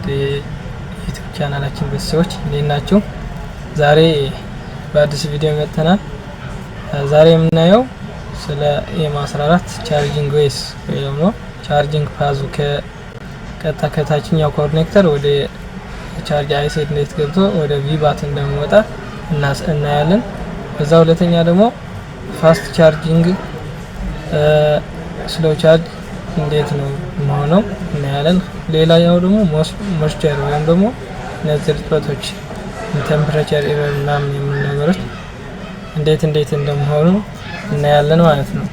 ዩቲዩብ ቻናላችን ቤተሰቦች እንዴት ናችሁ? ዛሬ በአዲስ ቪዲዮ መጥተናል። ዛሬ የምናየው ስለ ኤም14 ቻርጂንግ ዌይስ ወይ ደግሞ ቻርጂንግ ፓዙ ከቀጥታ ከታችኛው ኮኔክተር ወደ ቻርጅ አይሲ እንዴት ገብቶ ወደ ቪባት እንደሚወጣ እናያለን። በዛ ሁለተኛ ደግሞ ፋስት ቻርጂንግ ስሎ ቻርጅ እንዴት ነው የሚሆነው እናያለን። ሌላኛው ደግሞ ሞይስቸር ወይም ደግሞ እነዚህ እርጥበቶች ቴምፕሬቸር ኤረር ምናምን የሚሉ ነገሮች እንዴት እንደሚሆኑ እናያለን ማለት ነው።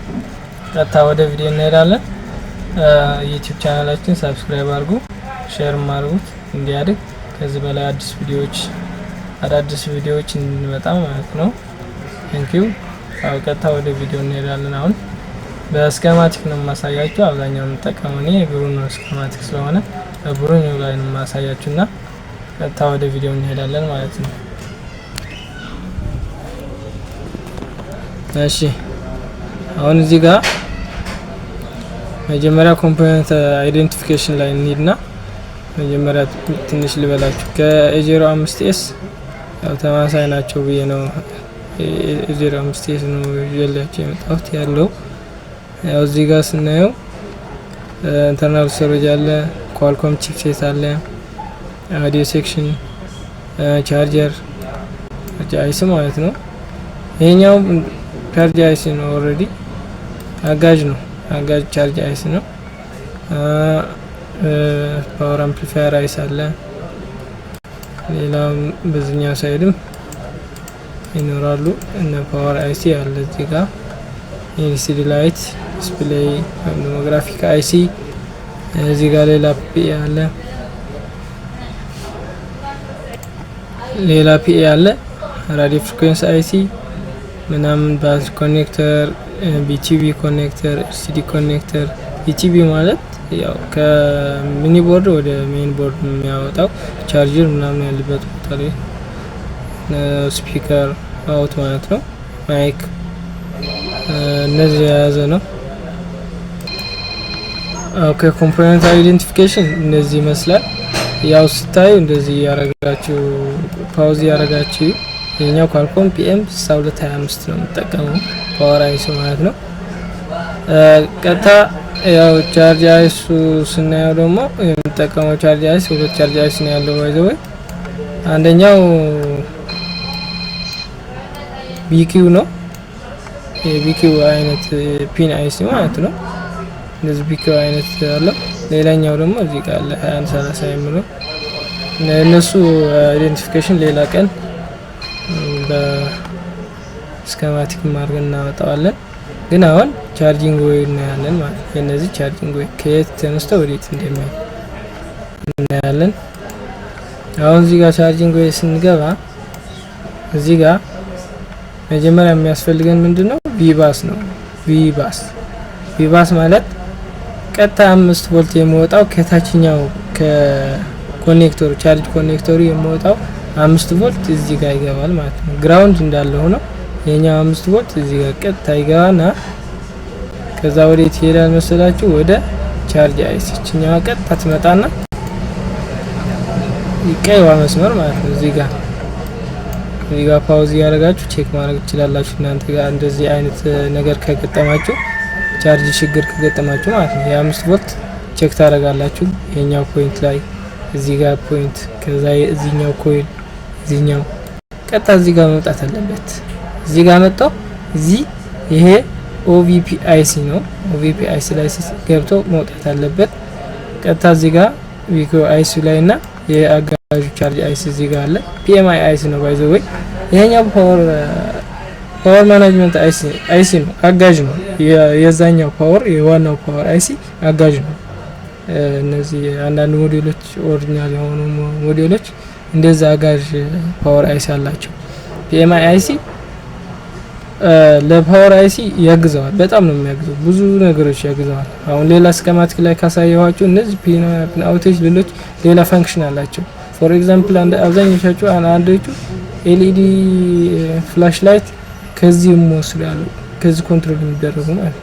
ቀጥታ ወደ ቪዲዮ እንሄዳለን። ዩቲዩብ ቻናላችን ሰብስክራይብ አድርጉ፣ ሼር አድርጉት እንዲያድግ ከዚህ በላይ አዳዲስ ቪዲዮዎች እንድንመጣ ማለት ነው። ቴንኪዩ። ቀጥታ ወደ ቪዲዮ እንሄዳለን። አሁን በስኬማቲክ ነው የማሳያችሁ። አብዛኛው የምጠቀመው እኔ ብሩኖ ስኬማቲክ ስለሆነ ብሩኖ ላይ ነው የማሳያችሁና ቀጥታ ወደ ቪዲዮ እንሄዳለን ማለት ነው። እሺ አሁን እዚህ ጋር መጀመሪያ ኮምፖነንት አይዴንቲፊኬሽን ላይ እንሂድና መጀመሪያ ትንሽ ልበላችሁ። ከ05ኤስ ያው ተማሳይ ናቸው ብዬ ነው የ05ኤስ ነው ይዤላችሁ የመጣሁት ያለው። ያው እዚህ ጋር ስናየው ኢንተርናል ስቶሬጅ አለ፣ ኳልኮም ቺፕሴት አለ፣ አውዲዮ ሴክሽን፣ ቻርጀር አይሲ ማለት ነው። ይሄኛው ቻርጅ አይሲ ነው፣ ኦሬዲ አጋዥ ነው፣ አጋዥ ቻርጅ አይሲ ነው። ፓወር አምፕሊፋየር አይሲ አለ። ሌላም በዚህኛው ሳይድም ይኖራሉ እና ፓወር አይሲ አለ እዚህ ጋር። ኤልሲዲ ላይት ዲስፕሌይ ወይም ደግሞ ግራፊክ አይሲ እዚህ ጋር ሌላ ፒኤ አለ፣ ራዲዮ ፍሪኩዌንሲ አይሲ ምናምን፣ ባስ ኮኔክተር፣ ቢቲቪ ኮኔክተር፣ ኤልሲዲ ኮኔክተር። ቢቲቪ ማለት ያው ከሚኒ ቦርድ ወደ ሜን ቦርድ የሚያወጣው ቻርጀር ምናምን ያለበት ቦታ ላይ ስፒከር አውት ማለት ነው። ማይክ እነዚህ የያዘ ነው። ኦኬ ኮምፖነንት አይዴንቲፊኬሽን እንደዚህ ይመስላል። ያው ስታዩ እንደዚህ ያረጋችሁ ፓውዝ ያረጋችሁ የኛው ኳልኮም ፒኤም 6225 ነው የምጠቀመው ፓወር አይሲ ማለት ነው። ቀጥታ ያው ቻርጅ አይሱ ስናየው ደግሞ የምጠቀመው ቻርጅ አይስ ሁለት ቻርጅ አይስ ነው ያለው ባይዘው። አንደኛው ቢኪው ነው፣ የቢኪው አይነት ፒን አይሲ ማለት ነው። እንደዚህ ቢኪው አይነት ያለው። ሌላኛው ደግሞ እዚህ ጋር አለ 2130 የሚለው። እነሱ አይዴንቲፊኬሽን ሌላ ቀን በስኬማቲክ ማድረግ እናወጣዋለን። ግን አሁን ቻርጂንግ ዌይ እናያለን ማለት ነው። እነዚህ ቻርጂንግ ዌይ ከየት ተነስተው ወዴት እንደሚሄድ እናያለን። አሁን እዚህ ጋር ቻርጂንግ ዌይ ስንገባ እዚህ ጋር መጀመሪያ የሚያስፈልገን ምንድነው? ቪባስ ነው። ቪባስ ማለት ቀጥታ 5 ቮልት የሚወጣው ከታችኛው ከኮኔክተሩ ቻርጅ ኮኔክተሩ የሚወጣው 5 ቮልት እዚህ ጋር ይገባል ማለት ነው። ግራውንድ እንዳለ ሆኖ የኛው 5 ቮልት እዚህ ጋር ቀጥታ ይገባና ከዛ ወዴት ይሄዳል መሰላችሁ? ወደ ቻርጅ አይሲ እኛዋ ቀጥታ ትመጣና ይቀየዋ መስመር ማለት ነው። እዚህ ጋር ፓውዝ ያደርጋችሁ ቼክ ማድረግ ትችላላችሁ እናንተ ጋር እንደዚህ አይነት ነገር ከገጠማችሁ፣ ቻርጅ ችግር ከገጠማችሁ ማለት ነው። የ5 ቮልት ቼክ ታደርጋላችሁ። የኛው ፖይንት ላይ እዚህ ጋር ፖይንት፣ ከዛ እዚህኛው ኮይል፣ እዚህኛው ቀጥታ እዚህ ጋር መምጣት አለበት። እዚህ ጋር መጣው እዚህ ይሄ ኦቪፒ አይሲ ነው። ኦቪፒ አይሲ ላይ ገብቶ መውጣት አለበት። ቀጥታ እዚህ ጋር ቪኮ አይሲ ላይ እና የአጋዡ ቻርጅ አይሲ እዚህ ጋር አለ። ፒኤምአይ አይሲ ነው ባይዘው ወይ ይሄኛው ፓወር ማኔጅመንት አይሲ ነው፣ አጋዥ ነው። የዛኛው ፓወር የዋናው ፓወር አይሲ አጋዥ ነው። እነዚህ አንዳንድ ሞዴሎች ኦሪጂናል የሆኑ ሞዴሎች እንደዛ አጋዥ ፓወር አይሲ አላቸው። ፒኤምአይ አይሲ ለፓወር አይሲ ያግዘዋል፣ በጣም ነው የሚያግዘው፣ ብዙ ነገሮች ያግዘዋል። አሁን ሌላ ስኬማቲክ ላይ ካሳየኋችሁ እነዚህ ፒን አውቴጅ ሌሎች ሌላ ፈንክሽን አላቸው። ፎር ኤግዛምፕል አብዛኞቻችሁ አንዳንዶቹ ኤልኢዲ ፍላሽ ላይት ከዚህ ወስዱ ያሉ ከዚህ ኮንትሮል የሚደረጉ ማለት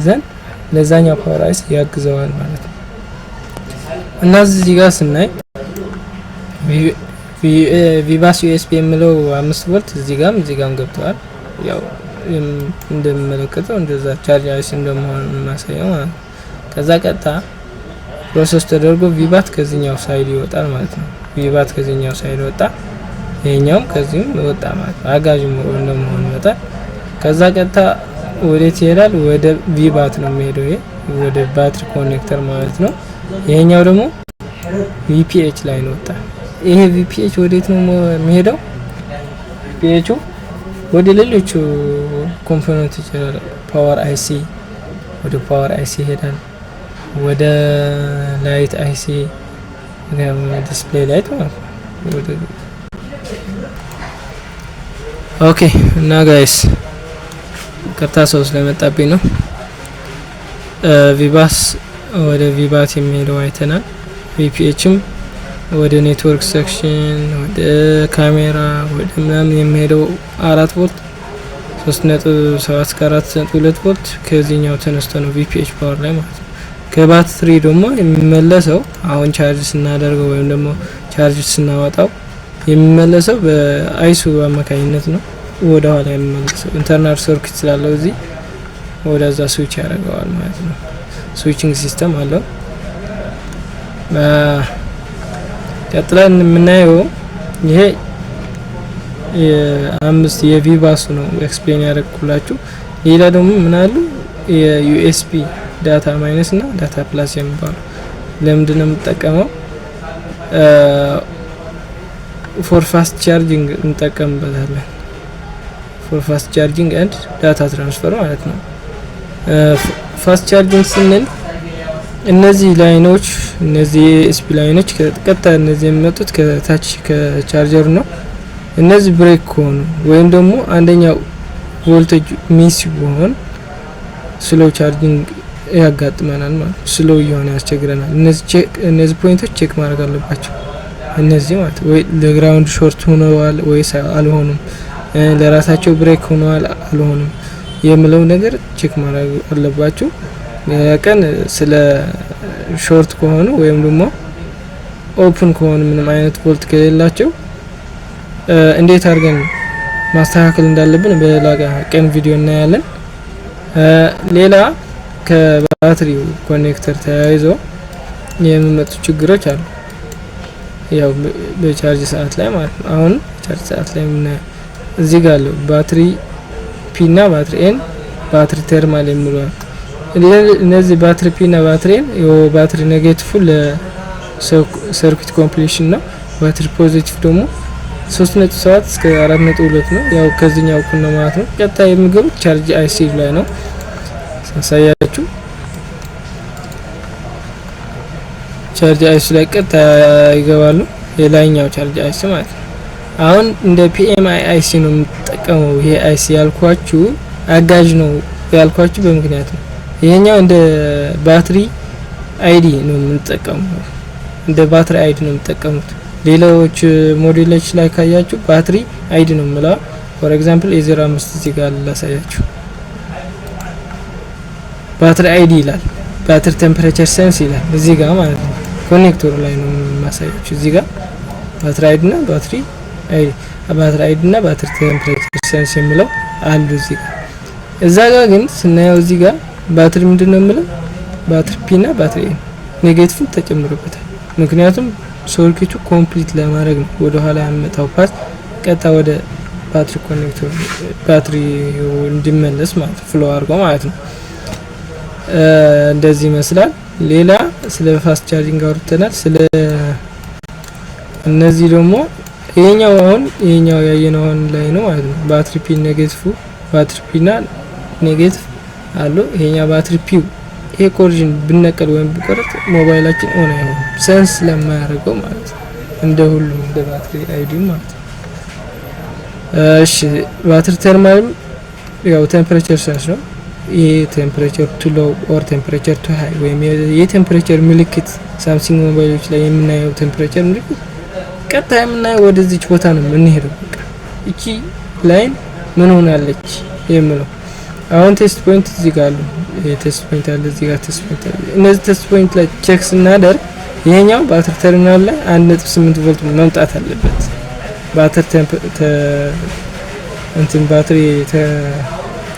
ዘንድ ለዛኛው ፓወር አይሲ ያግዘዋል ማለት ነው። እና እዚህ ጋር ስናይ ቪባስ ዩኤስቢ የሚለው 5 ቮልት እዚህ ጋርም ገብቷል። ያው እንደምመለከተው እንደዛ ቻርጅ አይሲ እንደመሆኑ ማሳየው ማለት ነው። ከዛ ቀጥታ ፕሮሰስ ተደርጎ ቪባት ከዚህኛው ሳይድ ይወጣል ማለት ነው። ቪባት ከዚህኛው ሳይድ ወጣ፣ ይሄኛውም ከዚህም ወጣ ማለት ነው። አጋዥ እንደመሆኑ ይወጣል። ከዛ ቀጥታ ወዴት ይሄዳል? ወደ ቪባት ነው የሚሄደው። ይሄ ወደ ባትሪ ኮኔክተር ማለት ነው። ይሄኛው ደግሞ ቪፒኤች ላይ ነው ወጣ። ይሄ ቪፒኤች ወዴት ነው የሚሄደው? ቪፒኤቹ ወደ ሌሎቹ ኮምፖነንት ይችላል። ፓወር አይሲ ወደ ፓወር አይሲ ይሄዳል። ወደ ላይት አይሲ ዲስፕሌይ ላይት ማለት ነው። ኦኬ እና ጋይስ ከርታ ሰው ስለመጣብኝ ነው። ቪባስ ወደ ቪባት የሚሄደው አይተናል። ቪፒኤችም ወደ ኔትወርክ ሴክሽን ወደ ካሜራ ወደ ምናምን የሚሄደው 4 ቮልት 3.7 እስከ 4.2 ቮልት ከዚህኛው ተነስቶ ነው ቪፒኤች ፓወር ላይ ማለት ነው። ከባትሪ ደግሞ የሚመለሰው አሁን ቻርጅ ስናደርገው ወይም ደግሞ ቻርጅ ስናወጣው የሚመለሰው በአይሱ አማካኝነት ነው። ወደ ኋላ የሚመለሰው ኢንተርናል ሰርኪት ስላለው እዚህ ወደዛ ስዊች ያደርገዋል ማለት ነው። ስዊቺንግ ሲስተም አለው። ቀጥለን የምናየው ይሄ የአምስት የቪባሱ ነው ኤክስፕሌን ያደረኩላችሁ። ሌላ ደግሞ ምን አሉ የዩኤስቢ ዳታ ማይነስ እና ዳታ ፕላስ የሚባሉ ለምንድን ነው የምጠቀመው? ፎር ፋስት ቻርጂንግ እንጠቀምበታለን። ፎር ፋስት ቻርጂንግ ኤንድ ዳታ ትራንስፈር ማለት ነው። ፋስት ቻርጂንግ ስንል እነዚህ ላይኖች እነዚህ ኤስፒ ላይኖች ቀጥታ እነዚህ የሚመጡት ከታች ከቻርጀሩ ነው። እነዚህ ብሬክ ከሆኑ ወይም ደግሞ አንደኛው ቮልቴጅ ሚስ ቢሆን ስሎ ቻርጂንግ ያጋጥመናል ማለት ነው። ስሎ እየሆነ ያስቸግረናል። እነዚህ ፖይንቶች ቼክ ማድረግ አለባቸው። እነዚህ ማለት ወይ ለግራውንድ ሾርት ሆነዋል ወይስ አልሆኑም፣ ለራሳቸው ብሬክ ሆነዋል አልሆኑም የሚለው ነገር ቼክ ማድረግ አለባችሁ። ቀን ስለ ሾርት ከሆኑ ወይም ደግሞ ኦፕን ከሆኑ ምንም አይነት ቮልት ከሌላቸው እንዴት አድርገን ማስተካከል እንዳለብን በሌላ ቀን ቪዲዮ እናያለን። ሌላ ከባትሪው ኮኔክተር ተያይዞ የሚመጡ ችግሮች አሉ። ያው በቻርጅ ሰዓት ላይ ማለት ነው። አሁን ቻርጅ ሰዓት ላይ እዚህ ጋር አለው ባትሪ ፒ እና ባትሪ ኤን፣ ባትሪ ተርማል የሚለው እነዚህ ባትሪ ፒ እና ባትሪ ኤን ባትሪ ኔጌቲቭ ለሰርኪት ኮምፕሊሽን ነው። ባትሪ ፖዚቲቭ ደግሞ 3.7 እስከ 4.2 ነው። ያው ከዚህኛው እኩል ነው ማለት ነው። ቀጥታ የሚገቡት ቻርጅ አይሲ ላይ ነው ሳሳያችሁ። ቻርጅ አይሲ ላይ ቀጥታ ይገባሉ። የላይኛው ቻርጅ አይሲ ማለት ነው። አሁን እንደ ፒኤምአይ አይሲ ነው የምጠቀመው። ይሄ አይሲ ያልኳችሁ አጋዥ ነው ያልኳችሁ በምክንያት ነው። ይሄኛው እንደ ባትሪ አይዲ ነው የምንጠቀመው። እንደ ባትሪ አይዲ ነው የምንጠቀሙት። ሌሎች ሞዴሎች ላይ ካያችሁ ባትሪ አይዲ ነው የምለው። ፎር ኤግዛምፕል A05 እዚህ ጋር ላሳያችሁ። ባትሪ አይዲ ይላል፣ ባትሪ ቴምፕሬቸር ሴንስ ይላል እዚህ ጋር ማለት ነው። ኮኔክተሩ ላይ ነው የማሳያችሁ። እዚህ ጋር ባትሪ አይዲ እና ባትሪ አይዲ እና ባትሪ ቴምፕሬቸር ሴንስ የሚለው አሉ እዚህ ጋር። እዛ ጋር ግን ስናየው እዚህ ጋር ባትሪ ምንድነው የምለው? ባትሪ ፒ እና ባትሪ ኤን ኔጌቲቭ ተጨምሮበታል። ምክንያቱም ሰርኪቱ ኮምፕሊት ለማድረግ ነው ወደ ኋላ ያመጣው ፓርት ቀጥታ ወደ ባትሪ ኮኔክተር ባትሪ እንዲመለስ ማለት ፍሎ አድርጎ ማለት ነው። እንደዚህ ይመስላል። ሌላ ስለ ፋስት ቻርጂንግ አውርተናል። ስለ እነዚህ ደግሞ ይሄኛው ያየነው ላይ ነው ማለት ነው። ባትሪ ፒ ኔጌቲቭ ባትሪ ፒ እና ኔጌቲቭ አሉ። ይሄኛው ባትሪ ፒ ይሄ ኮርጅን ብነቀል ወይም ቢቆረጥ ሞባይላችን ኦን አይሆንም ሴንስ ለማያደርገው ማለት ነው። እንደ ሁሉም እንደ ባትሪ አይዲ ማለት ነው። እሺ ባትሪ ተርማልም ያው ቴምፕሬቸር ሴንስ ነው። ይሄ ቴምፕሬቸር ቱ ሎው ኦር ቴምፕሬቸር ቱ ሃይ ወይም የቴምፕሬቸር ምልክት ሳምሰንግ ሞባይሎች ላይ የምናየው ቴምፕሬቸር ምልክት ቀጥታ የምናየው ወደዚች ቦታ ነው የምንሄደው። በቃ እቺ ላይን ምን ሆናለች የሚለው አሁን ቴስት ፖይንት እዚህ ጋር አሉ። ቴስት ፖይንት አለ እዚህ ጋር ቴስት ፖይንት አለ። እነዚህ ቴስት ፖይንት ላይ ቼክ ስናደርግ ይሄኛው ባትሪ ተርሚናል ላይ 1.8 ቮልት መምጣት አለበት። ባትሪ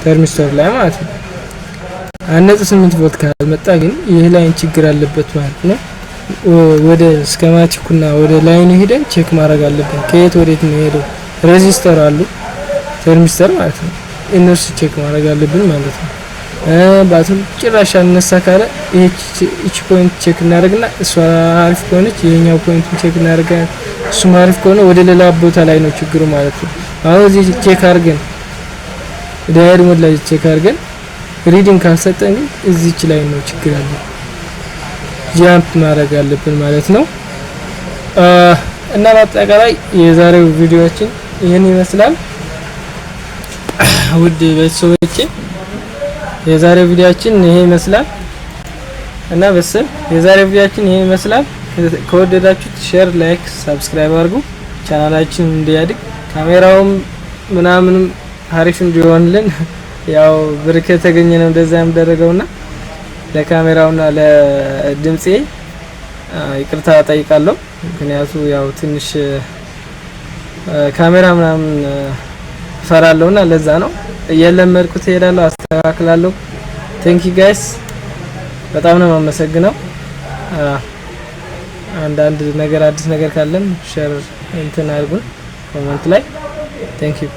ተርሚስተር ላይ ማለት ነው። 1.8 ቮልት ካልመጣ ግን ይሄ ላይን ችግር አለበት ማለት ነው። ወደ ስኬማቲኩና ወደ ላይኑ ሄደን ቼክ ማድረግ አለብን። ከየት ወዴት ነው ሄደው ሬዚስተር አሉ ተርሚስተር ማለት ነው። እነሱ ቼክ ማድረግ አለብን ማለት ነው። ባትሪ ጭራሽ አነሳ ካለ እቺ ፖይንት ቼክ እናደርግና እሷ አሪፍ ከሆነች ይሄኛው ፖይንት ቼክ እናደርጋለን። እሱ አሪፍ ከሆነ ወደ ሌላ ቦታ ላይ ነው ችግሩ ማለት ነው። አሁን እዚህ ቼክ አድርገን ዳይድ ሞድ ላይ ቼክ አድርገን ሪዲንግ ካልሰጠን እዚች ላይ ነው ችግር ያለው። ጃምፕ ማድረግ አለብን ማለት ነው። እና በአጠቃላይ የዛሬው ቪዲዮአችን ይሄን ይመስላል። ውድ ቤተሰቦቼ የዛሬው ቪዲዮአችን ይሄ ይመስላል እና የዛሬው ቪዲዮአችን ይሄ ይመስላል። ከወደዳችሁት ሼር፣ ላይክ፣ ሰብስክራይብ አድርጉ ቻናላችን እንዲያድግ ካሜራውም ምናምን አሪፍ እንዲሆንልን ያው ብር ከተገኘ ነው እንደዛ ያምደረገውና ለካሜራውና ለድምጼ ይቅርታ ጠይቃለሁ። ምክንያቱም ያው ትንሽ ካሜራ ምናምን ፈራለሁና ለዛ ነው እየለመድኩት እሄዳለሁ፣ አስተካክላለሁ። ቴንክ ዩ ጋይስ በጣም ነው የማመሰግነው። አንዳንድ ነገር አዲስ ነገር ካለም ሼር እንትን አድርጉን ኮሜንት ላይ። ቴንክ ዩ